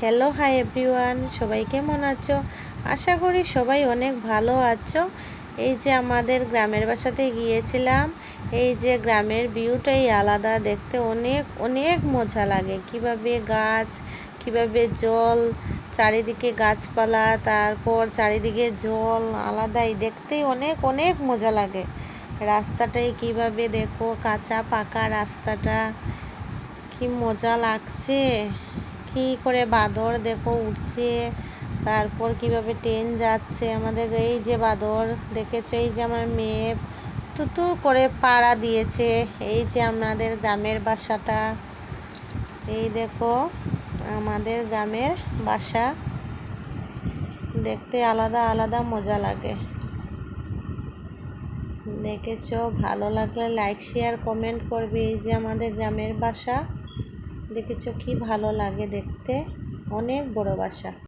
Hello hi everyone, সবাই কেমন আছো? আশা করি সবাই অনেক ভালো আছো। এই যে আমাদের গ্রামের বাসাতে গিয়েছিলাম। এই যে গ্রামের ভিউটাই আলাদা, দেখতে অনেক অনেক মজা লাগে। কিভাবে গাছ, কিভাবে জল, চারিদিকে গাছপালা, তারপর চারিদিকে জল, আলাদাই দেখতেই অনেক অনেক মজা লাগে। রাস্তাটাই কিভাবে দেখো, কাঁচা পাকা রাস্তাটা, কি মজা লাগছে। কি করে বাদর দেখো উঠছে, তারপর কিভাবে ট্রেন যাচ্ছে। আমাদের এই যে বাদর দেখেছো, এই যে আমার মেয়ে তুতুর করে পাড়া দিয়েছে। এই যে আমাদের গ্রামের বাসাটা, এই দেখো আমাদের গ্রামের বাসা, দেখতে আলাদা আলাদা মজা লাগে। দেখেছো, ভালো লাগলে লাইক শেয়ার কমেন্ট করবে। এই যে আমাদের গ্রামের বাসা, দেখেছো কি ভালো লাগে দেখতে, অনেক বড় বাসা।